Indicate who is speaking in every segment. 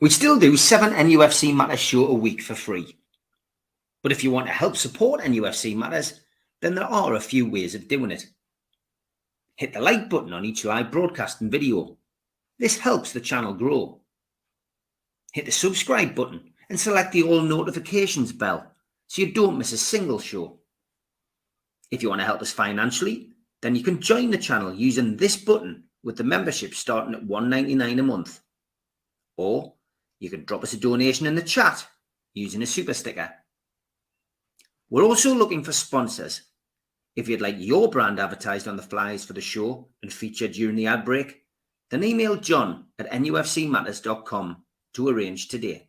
Speaker 1: We still do 7 NUFC Matters show a week for free. But if you want to help support NUFC Matters, then there are a few ways of doing it. Hit the like button on each live broadcast and video. This helps the channel grow. Hit the subscribe button and select the all notifications bell so you don't miss a single show. If you want to help us financially, then you can join the channel using this button with the membership starting at $1.99 a month. Or you can drop us a donation in the chat using a super sticker. We're also looking for sponsors. If you'd like your brand advertised on the flyers for the show and featured during the ad break, then email John at nufcmatters.com to arrange today.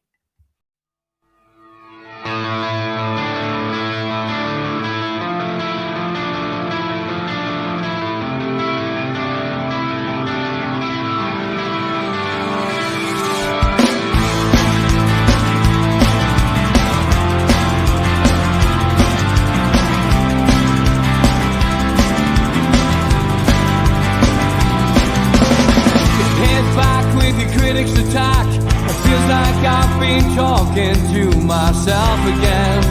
Speaker 2: Attack. It feels like I've been talking to myself again,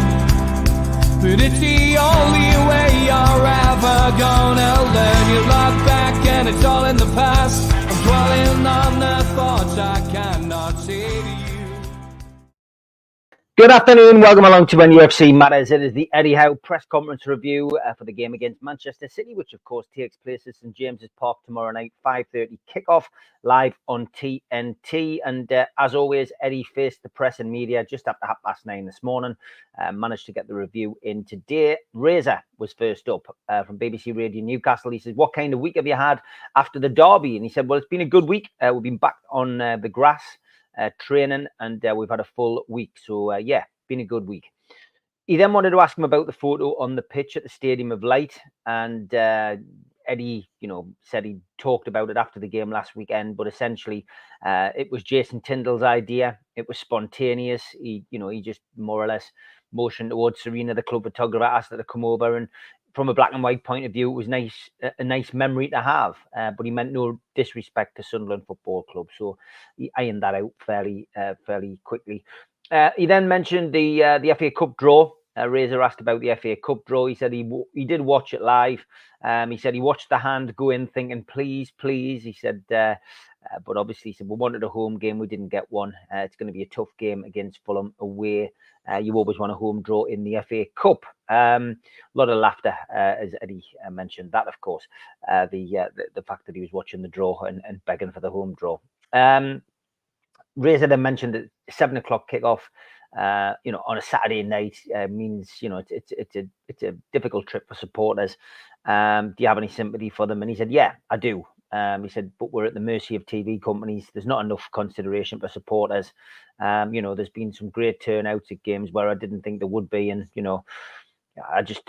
Speaker 2: but it's the only way you're ever gonna learn. You look back and it's all in the past. I'm dwelling on the thoughts I cannot say to you.
Speaker 3: Good afternoon, welcome along to nufc Matters. It is the Eddie Howe press conference review for the game against Manchester City, which of course takes place at St James's Park tomorrow night, 5:30 kickoff, live on TNT. And as always, Eddie faced the press and media just after 9:30 this morning. Managed to get the review in today. Razor was first up from BBC Radio Newcastle. He says, "What kind of week have you had after the derby?" And he said, "Well, it's been a good week. We've been back on the grass. Training, and we've had a full week, so yeah, been a good week." He then wanted to ask him about the photo on the pitch at the Stadium of Light, and Eddie, said he talked about it after the game last weekend, but essentially it was Jason Tyndall's idea. It was spontaneous. He just more or less motioned towards Serena, the club photographer, asked her to come over, and from a black and white point of view, it was a nice memory to have, but he meant no disrespect to Sunderland Football Club, so he ironed that out fairly quickly. He then mentioned the FA Cup draw. Razor asked about the FA Cup draw. He said he did watch it live. He said he watched the hand go in thinking, please. He said, but obviously he said, we wanted a home game. We didn't get one. It's going to be a tough game against Fulham away. You always want a home draw in the FA Cup. A lot of laughter, as Eddie mentioned that, of course, the fact that he was watching the draw and begging for the home draw. Razor then mentioned that 7 o'clock kickoff, on a Saturday night means, it's a difficult trip for supporters. Do you have any sympathy for them? And he said, yeah, I do. He said, but we're at the mercy of TV companies. There's not enough consideration for supporters. There's been some great turnouts at games where I didn't think there would be. And, I just,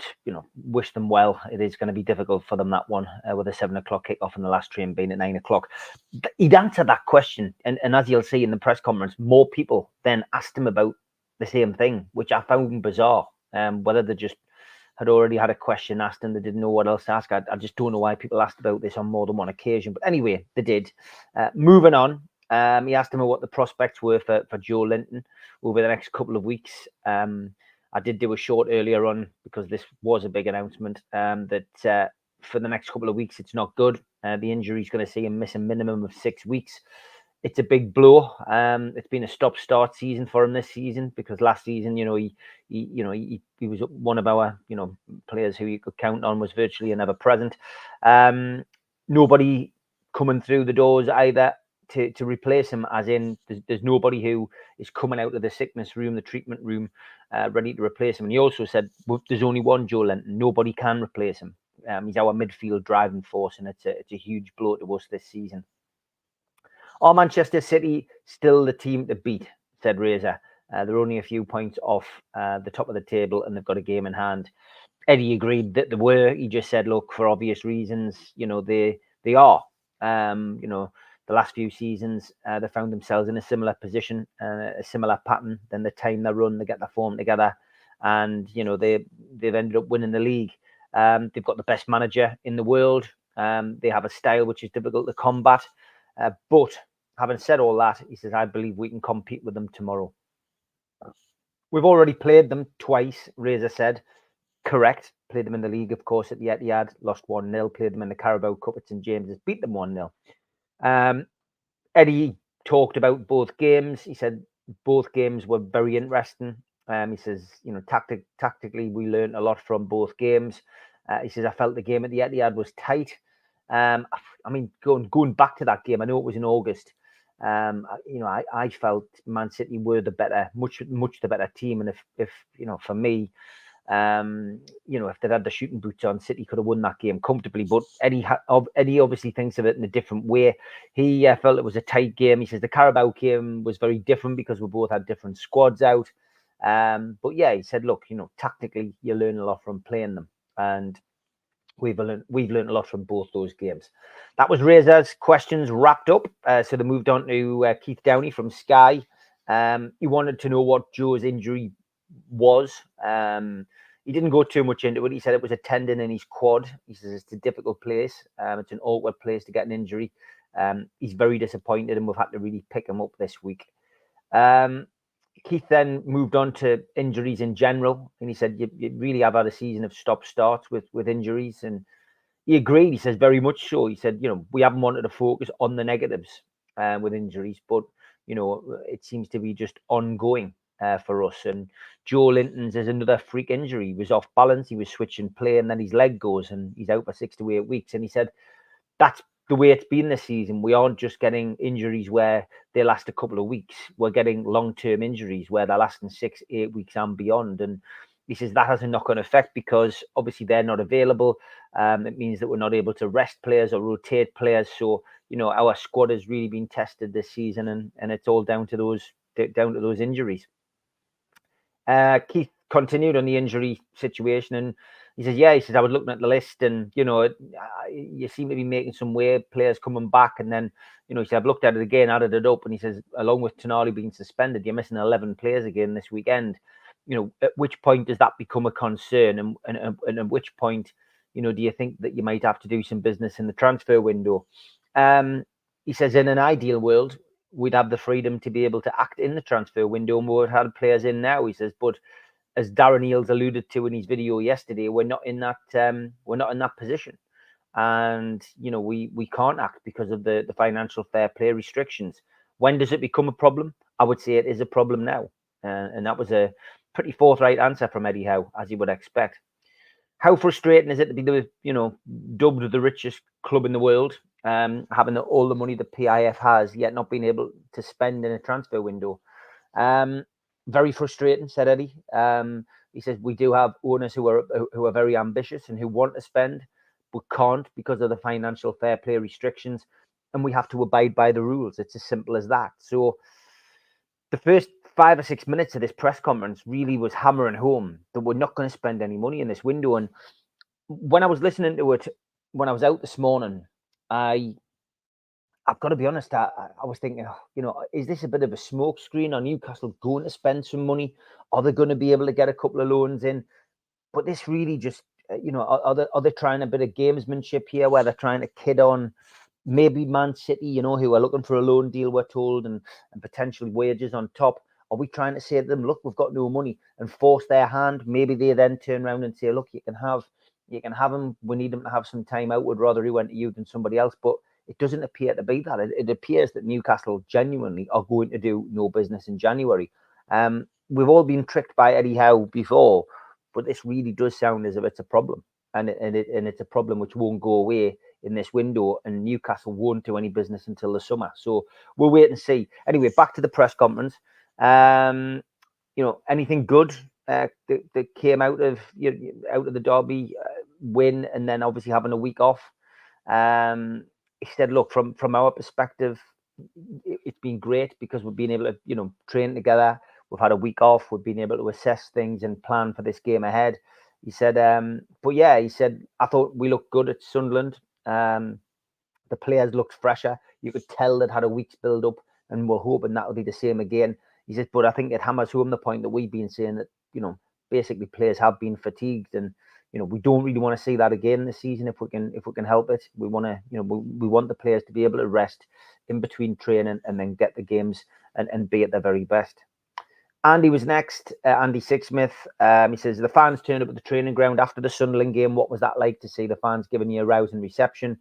Speaker 3: wish them well. It is going to be difficult for them, that one, with a 7 o'clock kickoff and the last train being at 9 o'clock. He'd answered that question. And as you'll see in the press conference, more people then asked him about the same thing, which I found bizarre. Whether they just had already had a question asked and they didn't know what else to ask. I just don't know why people asked about this on more than one occasion. But anyway, they did. Moving on, he asked him what the prospects were for Joe Linton over the next couple of weeks. I did do a short earlier on because this was a big announcement that for the next couple of weeks, it's not good. The injury is going to see him miss a minimum of 6 weeks. It's a big blow. It's been a stop-start season for him this season because last season, he was one of our, players who you could count on was virtually never present. Nobody coming through the doors either to replace him, as in there's nobody who is coming out of the sickness room, the treatment room, ready to replace him. And he also said, well, there's only one Joe Linton. Nobody can replace him. He's our midfield driving force, and it's a huge blow to us this season. Are Manchester City still the team to beat? Said Razor. They're only a few points off the top of the table, and they've got a game in hand. Eddie agreed that they were. He just said, look, for obvious reasons, they are. The last few seasons, they found themselves in a similar position, a similar pattern. Then the time they run, they get their form together, and they've ended up winning the league. They've got the best manager in the world. They have a style which is difficult to combat, but having said all that, he says, I believe we can compete with them tomorrow. We've already played them twice, Razor said. Correct. Played them in the league, of course, at the Etihad, lost 1-0. Played them in the Carabao Cup at St James's, beat them 1-0. Eddie talked about both games. He said both games were very interesting. He says, tactically, we learned a lot from both games. He says, I felt the game at the Etihad was tight. I mean, going back to that game, I know it was in August. I felt Man City were the better, much the better team. And if for me, if they'd had the shooting boots on, City could have won that game comfortably. But Eddie obviously thinks of it in a different way. He felt it was a tight game. He says the Carabao game was very different because we both had different squads out. But yeah, he said, look, tactically, you learn a lot from playing them, and we've learned a lot from both those games. That was Razor's questions wrapped up. So they moved on to Keith Downey from Sky. He wanted to know what Joe's injury was. He didn't go too much into it. He said it was a tendon in his quad. He says it's a difficult place. It's an awkward place to get an injury. He's very disappointed, and we've had to really pick him up this week. Keith then moved on to injuries in general, and he said you really have had a season of stop-starts with injuries, and he agreed. He says very much so. He said, we haven't wanted to focus on the negatives with injuries, but it seems to be just ongoing for us. And Joe Linton's is another freak injury. He was off balance. He was switching play, and then his leg goes, and he's out for 6 to 8 weeks. And he said that's the way it's been this season. We aren't just getting injuries where they last a couple of weeks. We're getting long-term injuries where they're lasting 6, 8 weeks and beyond. And he says that has a knock-on effect because obviously they're not available. It means that we're not able to rest players or rotate players. So, our squad has really been tested this season, and it's all down to those injuries. Keith continued on the injury situation, and he says, I was looking at the list, and you seem to be making some way, players coming back, and then he said, I've looked at it again, added it up, and he says, along with Tonali being suspended, you're missing 11 players again this weekend. At which point does that become a concern, and at which point do you think that you might have to do some business in the transfer window? He says, in an ideal world, we'd have the freedom to be able to act in the transfer window, and we've had players in now. He says, but as Darren Eales alluded to in his video yesterday, we're not in that position, and we can't act because of the financial fair play restrictions. When does it become a problem? I would say it is a problem now, and that was a pretty forthright answer from Eddie Howe, as you would expect. How frustrating is it to be dubbed the richest club in the world, having all the money the PIF has, yet not being able to spend in a transfer window? Very frustrating, said Eddie. He says we do have owners who are very ambitious and who want to spend, but can't because of the financial fair play restrictions, and we have to abide by the rules. It's as simple as that. So the first 5 or 6 minutes of this press conference really was hammering home that we're not going to spend any money in this window. And when I was listening to it, when I was out this morning, I've got to be honest, I was thinking, is this a bit of a smoke screen? Are Newcastle going to spend some money? Are they going to be able to get a couple of loans in? But this really just, are they trying a bit of gamesmanship here where they're trying to kid on maybe Man City, who are looking for a loan deal, we're told, and potential wages on top? Are we trying to say to them, look, we've got no money, and force their hand? Maybe they then turn around and say, look, you can have him. We need him to have some time out. Would rather he went to you than somebody else. But it doesn't appear to be that. It appears that Newcastle genuinely are going to do no business in January. We've all been tricked by Eddie Howe before, but this really does sound as if it's a problem, and it's a problem which won't go away in this window, and Newcastle won't do any business until the summer. So we'll wait and see. Anyway, back to the press conference. Anything good that came out of the Derby win, and then obviously having a week off? He said, look, from our perspective, it's been great because we've been able to train together. We've had a week off. We've been able to assess things and plan for this game ahead. He said, he said, I thought we looked good at Sunderland. The players looked fresher. You could tell they'd had a week's build up, and we're hoping that'll be the same again. He said, but I think it hammers home the point that we've been saying that, basically players have been fatigued, and, we don't really want to see that again this season if we can help it. We want to, we want the players to be able to rest, in between training and then get the games and be at their very best. Andy was next, Andy Sixsmith. He says, the fans turned up at the training ground after the Sunderland game. What was that like to see the fans giving you a rousing reception?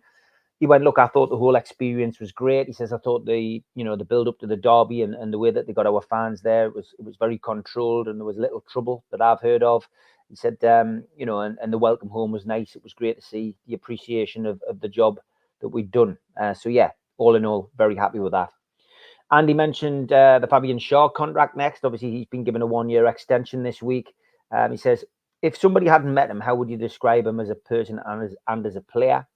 Speaker 3: He went, look, I thought the whole experience was great. He says, I thought the build up to the derby and the way that they got our fans there, it was very controlled and there was little trouble that I've heard of. He said, and the welcome home was nice. It was great to see the appreciation of the job that we'd done. So yeah, all in all, very happy with that. Andy mentioned the Fabian Shaw contract next. Obviously, he's been given a 1-year extension this week. He says, if somebody hadn't met him, how would you describe him as a person and as a player?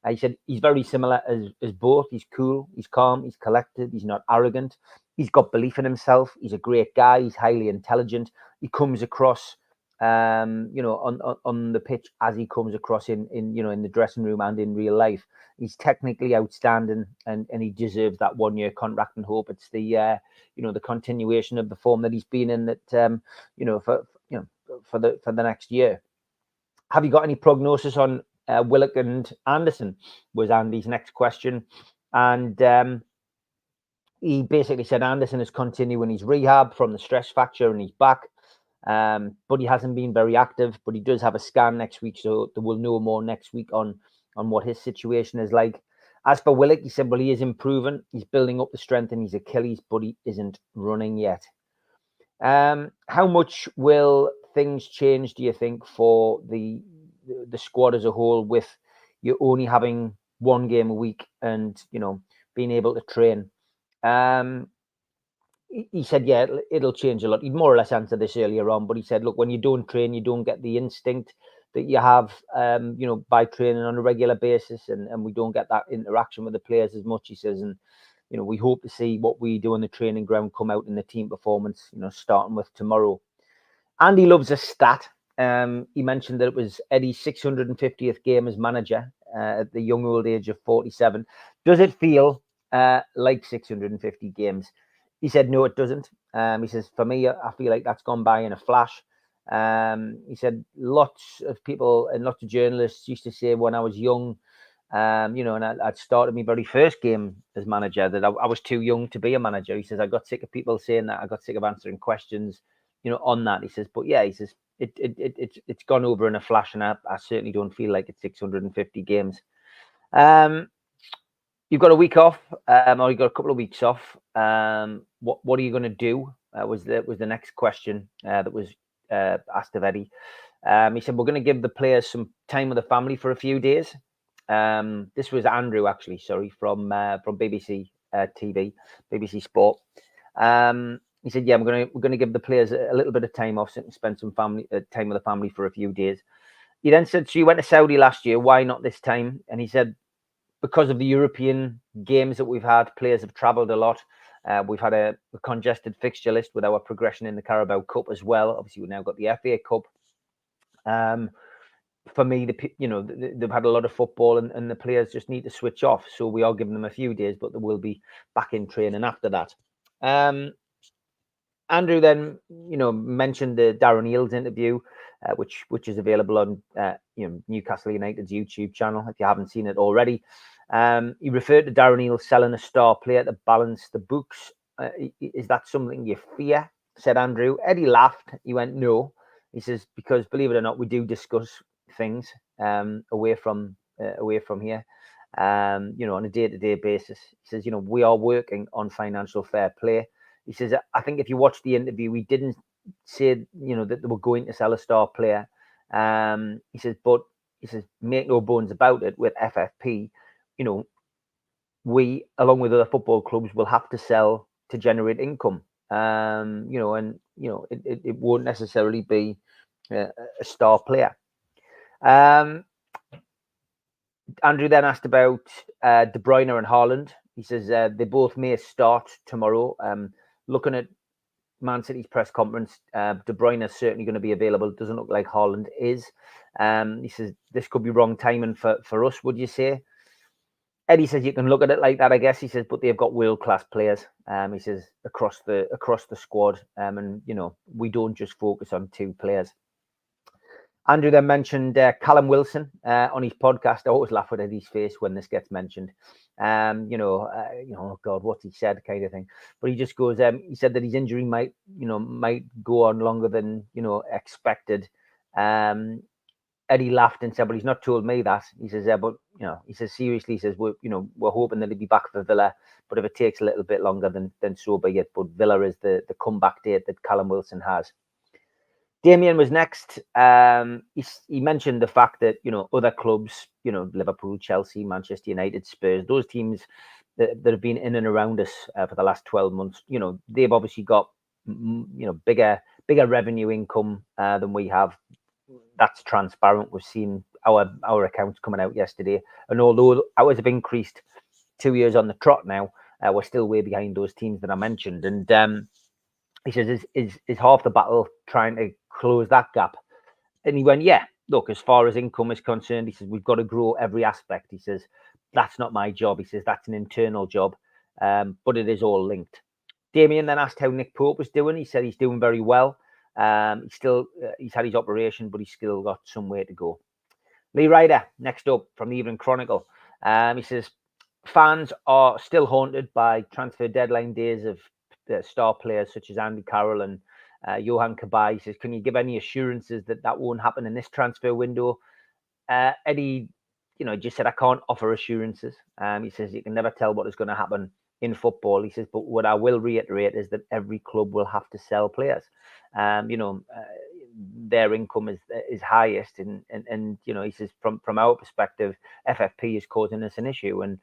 Speaker 3: He said he's very similar as both. He's cool, he's calm, he's collected, he's not arrogant. He's got belief in himself. He's a great guy. He's highly intelligent. He comes across, on the pitch as he comes across in the dressing room and in real life. He's technically outstanding, and he deserves that 1-year contract. And hope it's the continuation of the form that he's been in that for the next year. Have you got any prognosis on Willock and Anderson? Was Andy's next question, and he basically said Anderson is continuing his rehab from the stress fracture and he's back, but he hasn't been very active. But he does have a scan next week, so we'll know more next week on what his situation is like. As for Willock, he said, well, he is improving. He's building up the strength in his Achilles, but he isn't running yet. How much will things change, do you think, for the squad as a whole, with you only having 1 game a week and being able to train? He said, yeah, it'll change a lot. He'd more or less answered this earlier on, but he said, look, when you don't train, you don't get the instinct that you have, by training on a regular basis, and we don't get that interaction with the players as much, he says. And we hope to see what we do on the training ground come out in the team performance, starting with tomorrow. Andy loves a stat. He mentioned that it was Eddie's 650th game as manager at the young old age of 47. Does it feel like 650 games? He said, no, it doesn't. He says, for me, I feel like that's gone by in a flash. He said lots of people and lots of journalists used to say when I was young, and I'd started my very first game as manager, that I was too young to be a manager. He says, I got sick of people saying that. I got sick of answering questions, on that. He says, but yeah, he says, it's gone over in a flash, and I certainly don't feel like it's 650 games. You've got a week off, or you've got a couple of weeks off. What are you going to do? Was the next question that was asked of Eddie. He said, we're going to give the players some time with the family for a few days. This was Andrew, actually, sorry, from BBC TV, BBC Sport. He said, yeah, we're going to give the players a little bit of time off, so they can spend some time with the family for a few days. He then said, so you went to Saudi last year, why not this time? And he said, because of the European games that we've had, players have travelled a lot. We've had a congested fixture list with our progression in the Carabao Cup as well. Obviously, we've now got the FA Cup. For me, they've had a lot of football, and the players just need to switch off. So we are giving them a few days, but they will be back in training after that. Andrew then, mentioned the Darren Eales interview, which is available on Newcastle United's YouTube channel if you haven't seen it already. He referred to Darren Eales selling a star player to balance the books. Is that something you fear? Said Andrew. Eddie laughed. He went, no. He says, because believe it or not, we do discuss things away from here, on a day-to-day basis. He says, we are working on financial fair play. He says, I think if you watch the interview, we didn't say, that they were going to sell a star player. He says, make no bones about it, with FFP, we, along with other football clubs, will have to sell to generate income. It won't necessarily be a star player. Andrew then asked about De Bruyne and Haaland. He says they both may start tomorrow. Looking at Man City's press conference, De Bruyne is certainly going to be available. It doesn't look like Haaland is. He says this could be wrong timing for us, would you say? Eddie says you can look at it like that, I guess. He says, but they've got world-class players. He says across the squad, and we don't just focus on 2 players. Andrew then mentioned Callum Wilson on his podcast. I always laugh at Eddie's face when this gets mentioned. Oh God, what's he said, kind of thing. But he just goes, he said that his injury might go on longer than expected. Eddie laughed and said, "But he's not told me that." He says, "But he says seriously, he says we're hoping that he'll be back for Villa, but if it takes a little bit longer, then so be it. But Villa is the comeback date that Callum Wilson has." Damien was next. He mentioned the fact that other clubs, Liverpool, Chelsea, Manchester United, Spurs, those teams that have been in and around us for the last 12 months, they've obviously got bigger revenue income than we have. That's transparent. We've seen our accounts coming out yesterday, and although ours have increased 2 years on the trot now, we're still way behind those teams that I mentioned. And he says, is half the battle trying to close that gap? And he went, yeah, look, as far as income is concerned, he says, we've got to grow every aspect. He says, that's not my job. He says, that's an internal job, but it is all linked. Damien then asked how Nick Pope was doing. He said he's doing very well. He's had his operation, but he's still got some way to go. Lee Ryder, next up from the Evening Chronicle. He says, fans are still haunted by transfer deadline days of star players such as Andy Carroll and Johan Cabaye. He says, can you give any assurances that won't happen in this transfer window? Eddie, just said, I can't offer assurances. He says, you can never tell what is going to happen in football. He says, but what I will reiterate is that every club will have to sell players. Their income is highest, and he says from our perspective, FFP is causing us an issue, and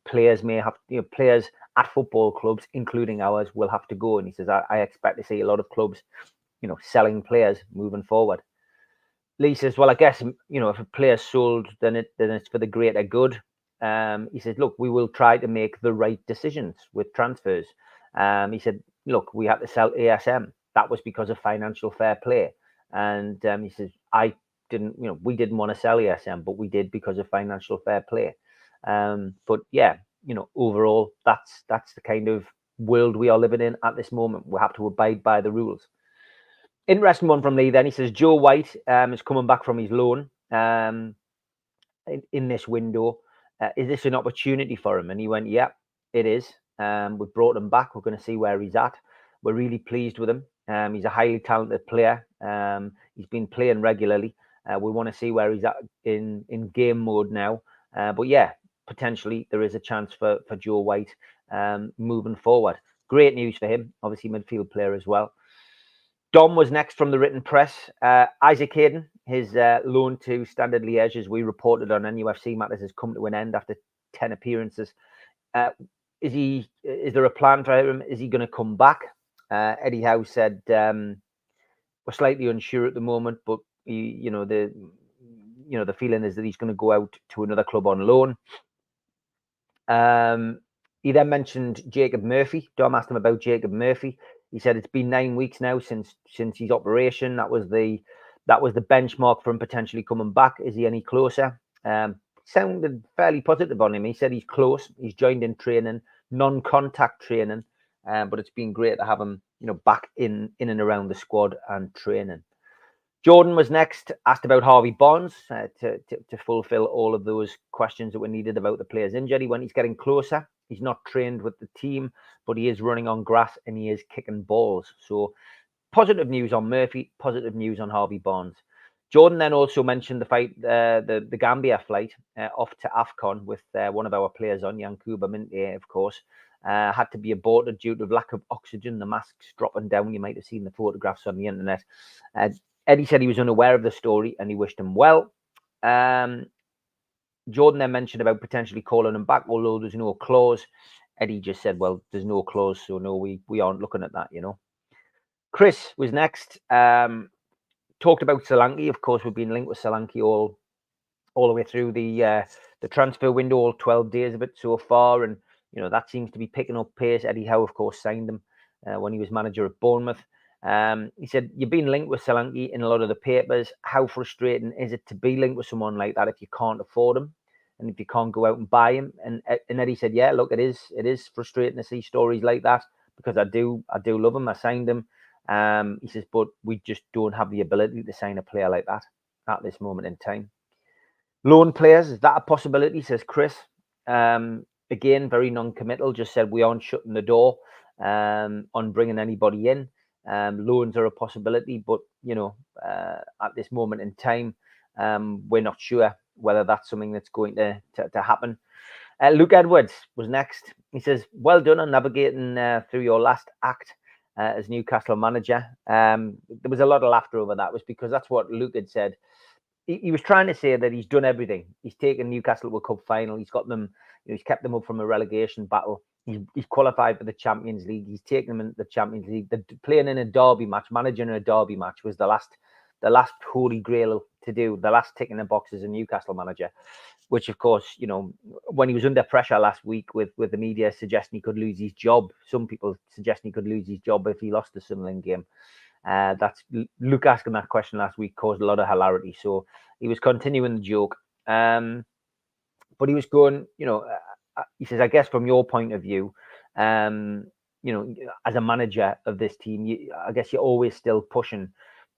Speaker 3: players may have players at football clubs, including ours, will have to go. And he says, I expect to see a lot of clubs, selling players moving forward. Lee says, well, I guess if a player's sold, then it's for the greater good. He says, look, we will try to make the right decisions with transfers. He said, look, we had to sell ASM. That was because of financial fair play. And he says, we didn't want to sell ASM, but we did because of financial fair play. But yeah, overall, that's the kind of world we are living in at this moment. We have to abide by the rules. Interesting one from Lee then. He says, Joe White is coming back from his loan in this window. Is this an opportunity for him? And he went, yeah, it is. We've brought him back. We're going to see where he's at. We're really pleased with him. He's a highly talented player. He's been playing regularly. We want to see where he's at in game mode now. But yeah, potentially there is a chance for Joe White moving forward. Great news for him. Obviously, midfield player as well. Dom was next from the written press. Isaac Hayden, his loan to Standard Liège, as we reported on NUFC Matters, has come to an end after 10 appearances. Is there a plan for him? Is he going to come back? Eddie Howe said, we're slightly unsure at the moment, but the feeling is that he's going to go out to another club on loan. He then mentioned Jacob Murphy. Dom asked him about Jacob Murphy. He said it's been 9 weeks now since his operation. That was the benchmark for him potentially coming back. Is he any closer? Sounded fairly positive on him. He said he's close. He's joined in training, non-contact training, but it's been great to have him, back in and around the squad and training. Jordan was next, asked about Harvey Barnes to fulfill all of those questions that were needed about the player's injury. When he's getting closer, he's not trained with the team, but he is running on grass and he is kicking balls. So positive news on Murphy, positive news on Harvey Barnes. Jordan then also mentioned the fight, the Gambia flight off to AFCON with one of our players on, Yankuba Minte, of course, had to be aborted due to lack of oxygen, the masks dropping down. You might have seen the photographs on the internet. Eddie said he was unaware of the story and he wished him well. Jordan then mentioned about potentially calling him back, although there's no clause. Eddie just said, well, there's no clause, so no, we aren't looking at that, Chris was next. Talked about Solanke. Of course, we've been linked with Solanke all the way through the transfer window, all 12 days of it so far. And, that seems to be picking up pace. Eddie Howe, of course, signed him when he was manager at Bournemouth. He said, you've been linked with Solanke in a lot of the papers. How frustrating is it to be linked with someone like that if you can't afford him and if you can't go out and buy him? And Eddie said, yeah, look, it is frustrating to see stories like that because I do love him. I signed him. He says, but we just don't have the ability to sign a player like that at this moment in time. Loan players, is that a possibility? Says Chris. again, very non-committal, just said we aren't shutting the door on bringing anybody in. Loans are a possibility, but, at this moment in time, we're not sure whether that's something that's going to happen. Luke Edwards was next. He says, well done on navigating through your last act as Newcastle manager. There was a lot of laughter over that. It was because that's what Luke had said. He was trying to say that he's done everything. He's taken Newcastle to a cup final. He's got them, he's kept them up from a relegation battle. He's qualified for the Champions League. He's taken them into the Champions League. Playing in a derby match, managing a derby match was the last holy grail to do, the last tick in the box as a Newcastle manager, which of course, when he was under pressure last week with the media suggesting he could lose his job, some people suggesting he could lose his job if he lost the Sunderland game. That's Luke asking that question last week caused a lot of hilarity. So he was continuing the joke. But he was going, he says, I guess from your point of view, as a manager of this team, I guess you're always still pushing,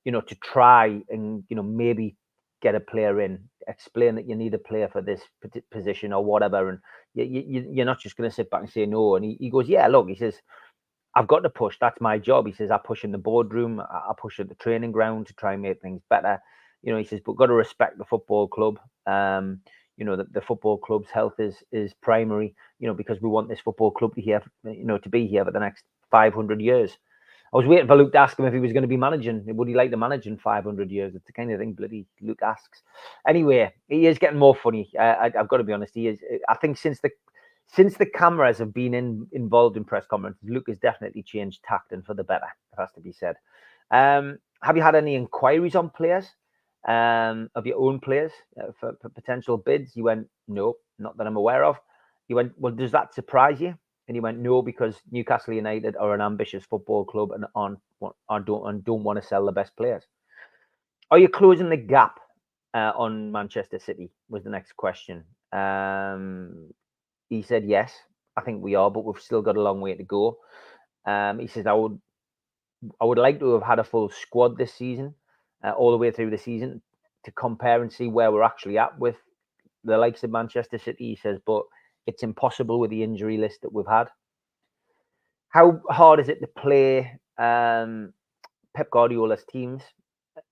Speaker 3: to try and, maybe get a player in, explain that you need a player for this position or whatever. And you're not just going to sit back and say no. And he goes, yeah, look, he says, I've got to push. That's my job. He says, I push in the boardroom. I push at the training ground to try and make things better. He says, but got to respect the football club. The football club's health is primary, because we want this football club to be here for the next 500 years. I was waiting for Luke to ask him if he was going to be managing. Would he like to manage in 500 years? It's the kind of thing bloody Luke asks. Anyway, he is getting more funny. I've got to be honest. He is. I think since the cameras have been involved in press conferences, Luke has definitely changed tact, and for the better, it has to be said. Have you had any inquiries on players, of your own players, for potential bids? You went, no, not that I'm aware of. You went, well, does that surprise you? And he went, no, because Newcastle United are an ambitious football club and don't want to sell the best players. Are you closing the gap on Manchester City? Was the next question. He said, yes, I think we are, but we've still got a long way to go. He says, I would like to have had a full squad this season, all the way through the season, to compare and see where we're actually at with the likes of Manchester City. He says, but it's impossible with the injury list that we've had. How hard is it to play Pep Guardiola's teams?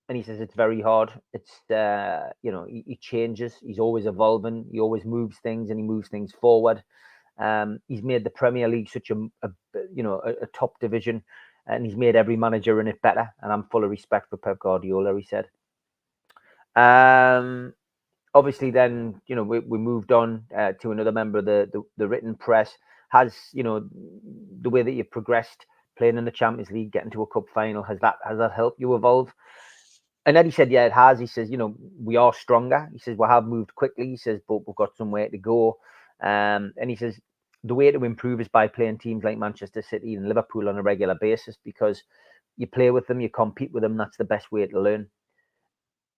Speaker 3: And he says it's very hard. It's he changes. He's always evolving. He always moves things, and he moves things forward. He's made the Premier League such a top division, and he's made every manager in it better. And I'm full of respect for Pep Guardiola, he said. Obviously, then we moved on to another member of the written press. Has the way that you've progressed, playing in the Champions League, getting to a cup final, has that helped you evolve? And Eddie said, yeah, it has. He says, we are stronger. He says, we have moved quickly. He says, but we've got some way to go. And he says, the way to improve is by playing teams like Manchester City and Liverpool on a regular basis, because you play with them, you compete with them. That's the best way to learn.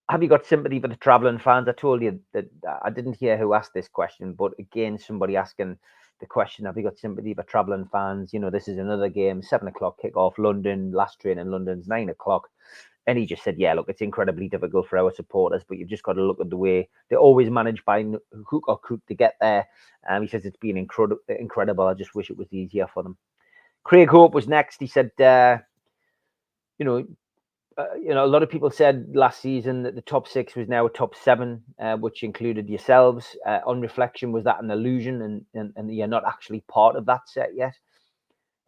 Speaker 3: Have you got sympathy for the travelling fans? I told you that I didn't hear who asked this question, but again, somebody asking the question, have you got sympathy for travelling fans? This is another game, 7 o'clock kickoff, London, last train in London's 9 o'clock. And he just said, yeah, look, it's incredibly difficult for our supporters, but you've just got to look at the way they're always managed by hook or crook to get there. He says it's been incredible. I just wish it was easier for them. Craig Hope was next. He said, a lot of people said last season that the top 6 was now a top 7, which included yourselves. On reflection, was that an illusion, and you're not actually part of that set yet?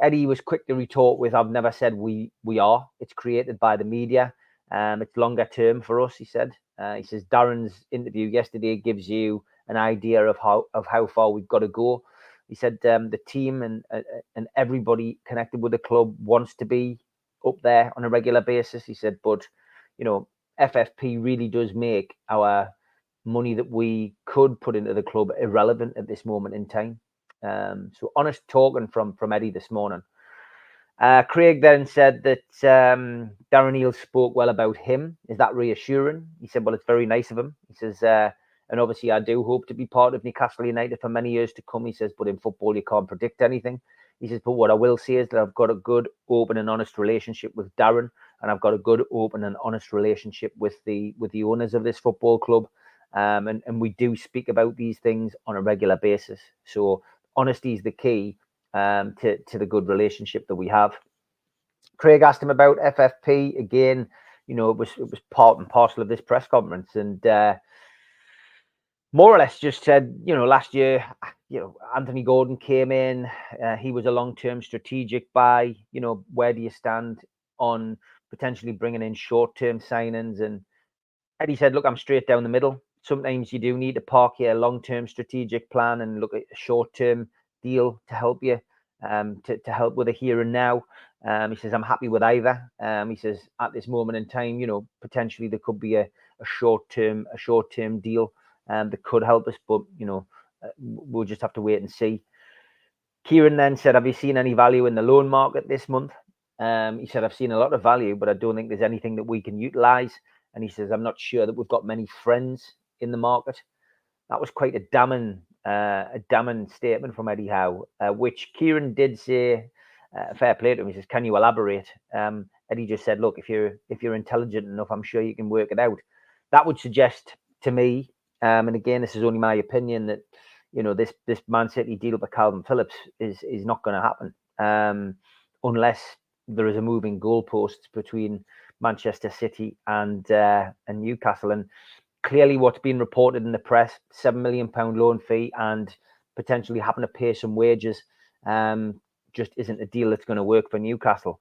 Speaker 3: Eddie was quick to retort with, I've never said we are. It's created by the media. It's longer term for us, he said. He says Darren's interview yesterday gives you an idea of how far we've got to go. He said the team and everybody connected with the club wants to be up there on a regular basis. He said, but FFP really does make our money that we could put into the club irrelevant at this moment in time. So honest talking from Eddie this morning. Craig then said that Darren Neal spoke well about him. Is that reassuring? He said, well, it's very nice of him. He says, and obviously I do hope to be part of Newcastle United for many years to come. He says, but in football, you can't predict anything. He says, but what I will say is that I've got a good, open and honest relationship with Darren, and I've got a good, open and honest relationship with the owners of this football club. And we do speak about these things on a regular basis. So honesty is the key to the good relationship that we have. Craig asked him about FFP again. It was part and parcel of this press conference, and more or less just said, last year, Anthony Gordon came in. He was a long-term strategic buy. Where do you stand on potentially bringing in short-term signings? And Eddie said, look, I'm straight down the middle. Sometimes you do need to park your long-term strategic plan and look at a short-term deal to help you, to help with the here and now. He says, I'm happy with either. He says, at this moment in time, potentially there could be a short-term deal that could help us, but we'll just have to wait and see. Kieran then said, have you seen any value in the loan market this month? He said, I've seen a lot of value, but I don't think there's anything that we can utilize. And he says, I'm not sure that we've got many friends in the market. That was quite a damning statement from Eddie Howe, which Kieran did say, fair play to him. He says, can you elaborate? Eddie just said, look, if you're intelligent enough, I'm sure you can work it out. That would suggest to me, and again, this is only my opinion, that this Man City deal with Calvin Phillips is not going to happen unless there is a moving goalposts between Manchester City and Newcastle. And clearly, what's been reported in the press, £7 million loan fee and potentially having to pay some wages, just isn't a deal that's going to work for Newcastle.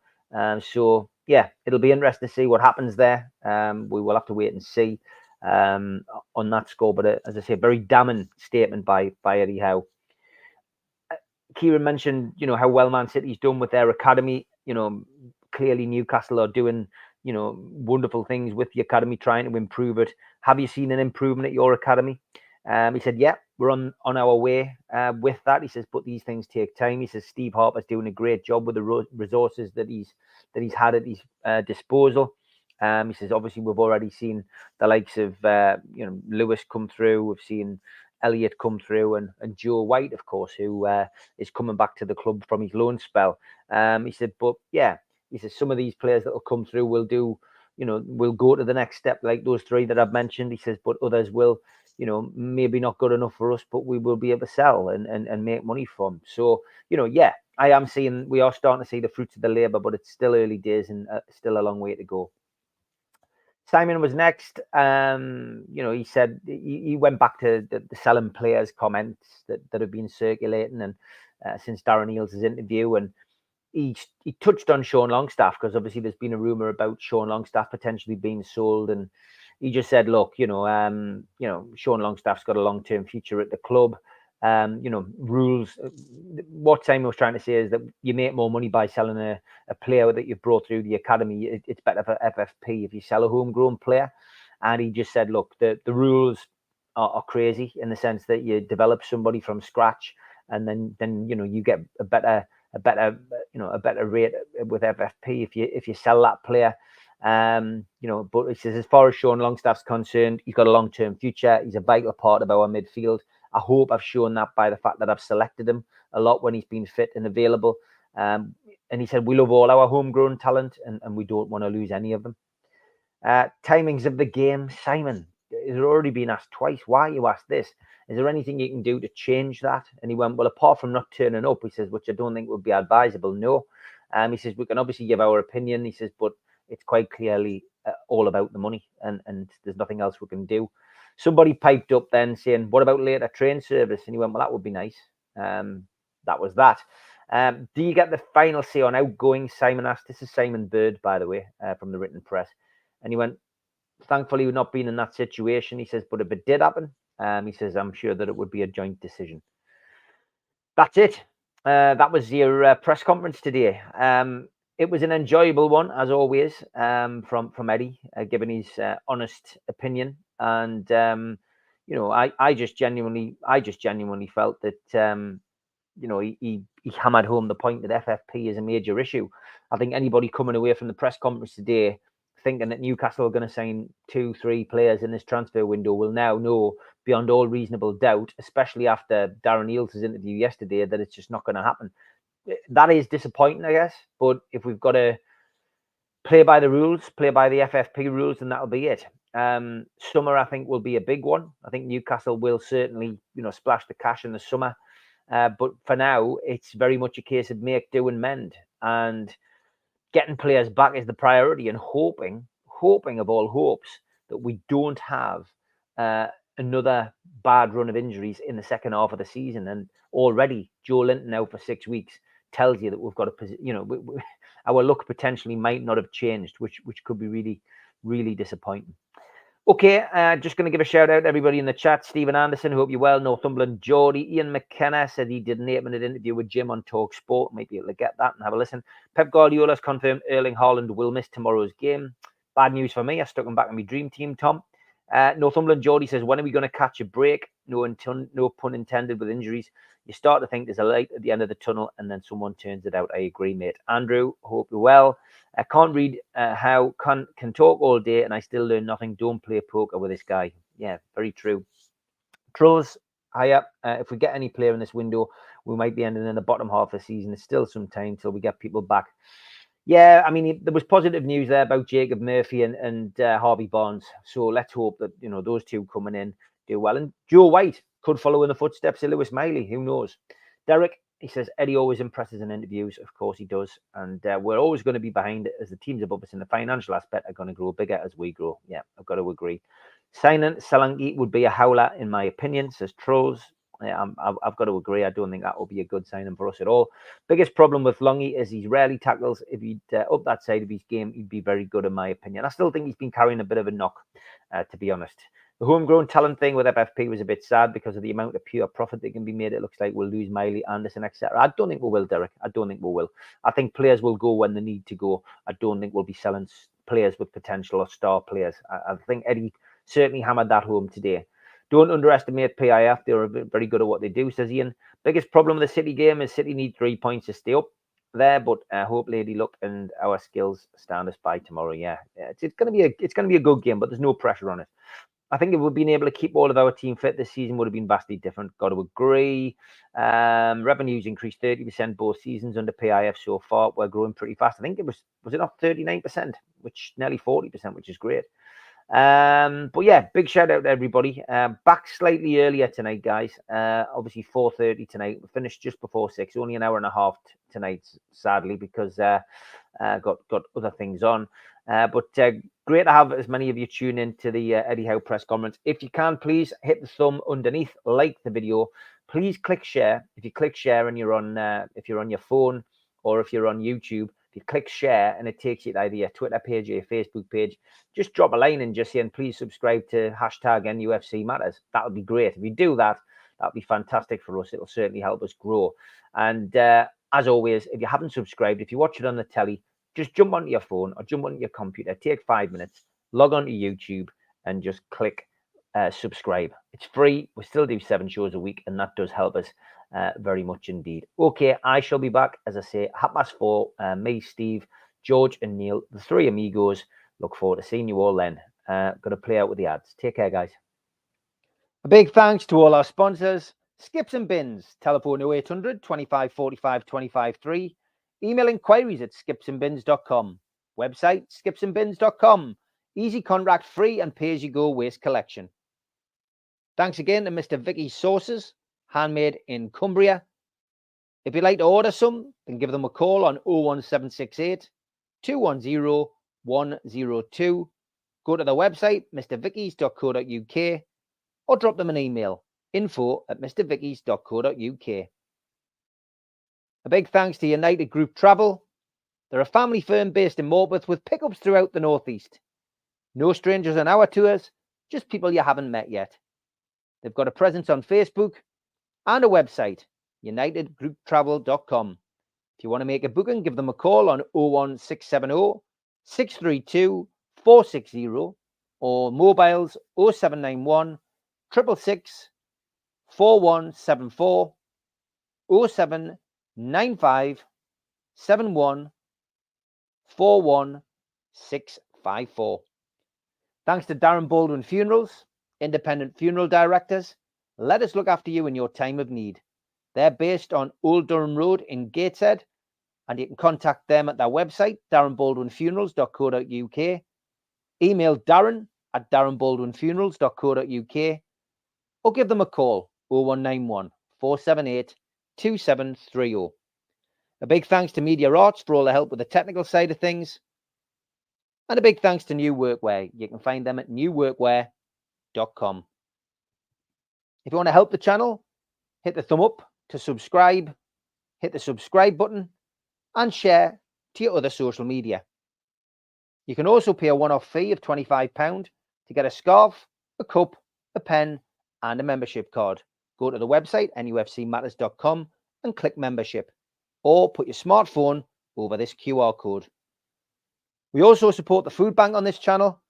Speaker 3: So yeah, it'll be interesting to see what happens there. We will have to wait and see on that score. But as I say, a very damning statement by Eddie Howe. Kieran mentioned, how well Man City's done with their academy. Clearly Newcastle are doing, wonderful things with the academy, trying to improve it. Have you seen an improvement at your academy? He said, yeah, we're on our way with that. He says, but these things take time. He says, Steve Harper's doing a great job with the resources that he's had at his disposal. He says, obviously, we've already seen the likes of, Lewis come through. We've seen Elliott come through, and Joe White, of course, who is coming back to the club from his loan spell. He said, but yeah, he says, some of these players that will come through will do, will go to the next step, like those three that I've mentioned. He says, but others will, maybe not good enough for us, but we will be able to sell and make money from. So, yeah, we are starting to see the fruits of the labour, but it's still early days and still a long way to go. Simon was next. He said he went back to the selling players comments that have been circulating and since Darren Eales' interview, and he touched on Sean Longstaff, because obviously there's been a rumour about Sean Longstaff potentially being sold, and he just said, look, Sean Longstaff's got a long-term future at the club. Rules. What Simon was trying to say is that you make more money by selling a player that you've brought through the academy. It's better for FFP if you sell a homegrown player. And he just said, look, the rules are crazy in the sense that you develop somebody from scratch, and then you get a better rate with FFP if you sell that player. But he says, as far as Sean Longstaff's concerned, he's got a long-term future. He's a vital part of our midfield. I hope I've shown that by the fact that I've selected him a lot when he's been fit and available. And he said, we love all our homegrown talent, and we don't want to lose any of them. Timings of the game. Simon, it's already been asked twice. Why you asked this? Is there anything you can do to change that? And he went, well, apart from not turning up, he says, which I don't think would be advisable, no. He says, we can obviously give our opinion. He says, but it's quite clearly all about the money, and there's nothing else we can do. Somebody piped up then saying, what about later train service? And he went, well, that would be nice. That was that. Do you get the final say on outgoing? Simon asked. This is Simon Bird, by the way, from the written press. And he went, thankfully, we've not been in that situation. He says, but if it did happen, he says, I'm sure that it would be a joint decision. That's it. That was your press conference today. It was an enjoyable one, as always, from Eddie, giving his honest opinion. And I just genuinely felt that he hammered home the point that FFP is a major issue. I think anybody coming away from the press conference today thinking that Newcastle are going to sign 2-3 players in this transfer window will now know beyond all reasonable doubt, especially after Darren Eales' interview yesterday, that it's just not going to happen. That is disappointing, I guess. But if we've got to play by the rules, play by the FFP rules, then that'll be it. Summer, I think, will be a big one. I think Newcastle will certainly, splash the cash in the summer. But for now, it's very much a case of make, do and mend. And getting players back is the priority, and hoping of all hopes that we don't have another bad run of injuries in the second half of the season. And already Joe Linton out for 6 weeks tells you that we've got a, our luck potentially might not have changed, which could be really, really disappointing. Okay, just going to give a shout out to everybody in the chat. Stephen Anderson, hope you're well. Northumberland Geordie. Ian McKenna said he did an 8-minute interview with Jim on Talk Sport. Might be able to get that and have a listen. Pep Guardiola's confirmed Erling Haaland will miss tomorrow's game. Bad news for me. I stuck him back in my dream team, Tom. Northumberland Geordie says, when are we going to catch a break? No pun intended with injuries. You start to think there's a light at the end of the tunnel, and then someone turns it out. I agree, mate. Andrew, hope you're well. I can't read how can talk all day and I still learn nothing. Don't play poker with this guy. Yeah, very true. Trolls, higher. If we get any player in this window, we might be ending in the bottom half of the season. There's still some time till we get people back. Yeah, I mean, there was positive news there about Jacob Murphy and Harvey Barnes. So let's hope that, those two coming in do well. And Joe White could follow in the footsteps of Lewis Miley. Who knows? Derek, he says, Eddie always impresses in interviews. Of course he does. And we're always going to be behind it as the teams above us in the financial aspect are going to grow bigger as we grow. Yeah, I've got to agree. Signing Solanke would be a howler, in my opinion, says Trolls. Yeah, I've got to agree. I don't think that will be a good signing for us at all. Biggest problem with Longy is he rarely tackles. If he'd up that side of his game, he'd be very good, in my opinion. I still think he's been carrying a bit of a knock, to be honest. The homegrown talent thing with FFP was a bit sad because of the amount of pure profit that can be made. It looks like we'll lose Miley, Anderson, etc. I don't think we will, Derek. I don't think we will. I think players will go when they need to go. I don't think we'll be selling players with potential or star players. I think Eddie certainly hammered that home today. Don't underestimate PIF. They're very good at what they do, says Ian. Biggest problem with the City game is City need 3 points to stay up there, but hope Lady Luck and our skills stand us by tomorrow. Yeah, it's going to be a good game, but there's no pressure on it. I think if we'd been able to keep all of our team fit this season, would have been vastly different. Got to agree. Revenues increased 30% both seasons under PIF so far. We're growing pretty fast. I think it was it not 39%, which nearly 40%, which is great. But yeah, big shout out to everybody. Back slightly earlier tonight, guys. Obviously 4:30 tonight. We finished just before 6. Only an hour and a half tonight, sadly, because got other things on. But great to have as many of you tune in to the Eddie Howe press conference. If you can, please hit the thumb underneath, like the video. Please click share. If you click share and you're on your phone or if you're on YouTube, if you click share and it takes you to either your Twitter page or your Facebook page, just drop a line and just saying, please subscribe to #nufcmatters. That would be great. If you do that, that would be fantastic for us. It'll certainly help us grow. And as always, if you haven't subscribed, if you watch it on the telly, just jump onto your phone or jump onto your computer, take 5 minutes, log on to YouTube and just click subscribe. It's free. We still do 7 shows a week, and that does help us very much indeed. Okay, I shall be back, as I say, 4:30. Me, Steve, George and Neil, the 3 amigos. Look forward to seeing you all then. Going to play out with the ads. Take care, guys. A big thanks to all our sponsors. Skips and Bins, telephone 0800 25 45 25 3. Email inquiries at skipsandbins.com. Website, skipsandbins.com. Easy contract, free and pay-as-you-go waste collection. Thanks again to Mr. Vicky's Sauces, handmade in Cumbria. If you'd like to order some, then give them a call on 01768 210 102. Go to the website, mrvickys.co.uk, or drop them an email, info@mrvickys.co.uk. A big thanks to United Group Travel. They're a family firm based in Morpeth with pickups throughout the Northeast. No strangers on our tours, just people you haven't met yet. They've got a presence on Facebook and a website, unitedgrouptravel.com. If you want to make a booking, give them a call on 01670 632 460 or mobiles 0791 666 4174 0795 71 41654. Thanks to Darren Baldwin Funerals, independent funeral directors. Let us look after you in your time of need. They're based on Old Durham Road in Gateshead, and you can contact them at their website, darrenbaldwinfunerals.co.uk. Email darren@darrenbaldwinfunerals.co.uk or give them a call, 0191 478 2730. A big thanks to Media Arts for all the help with the technical side of things. And a big thanks to New Workwear. You can find them at newworkwear.com. If you want to help the channel, hit the thumb up to subscribe, hit the subscribe button, and share to your other social media. You can also pay a one-off fee of £25 to get a scarf, a cup, a pen, and a membership card. Go to the website, nufcmatters.com, and click membership, or put your smartphone over this QR code. We also support the food bank on this channel.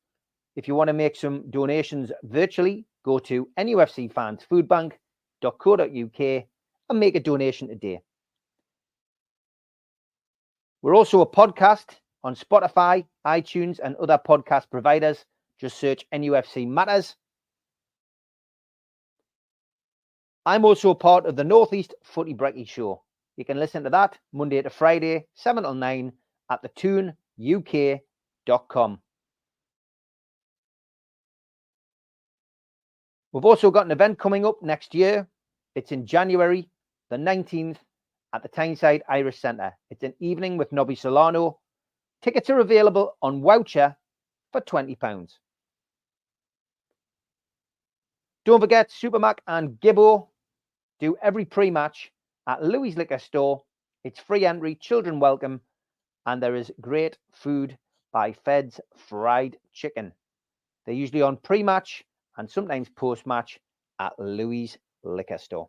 Speaker 3: If you want to make some donations virtually, go to nufcfansfoodbank.co.uk and make a donation today. We're also a podcast on Spotify, iTunes, and other podcast providers. Just search NUFC Matters. I'm also a part of the Northeast Footy Brekkie Show. You can listen to that Monday to Friday, 7 till 9 at thetooneuk.com. We've also got an event coming up next year. It's in January the 19th at the Tyneside Irish Centre. It's an evening with Nobby Solano. Tickets are available on voucher for £20. Don't forget, Supermac and Gibbo do every pre-match at Louis Liquor Store. It's free entry, children welcome, and there is great food by Fed's Fried Chicken. They're usually on pre-match and sometimes post-match at Louis Liquor Store.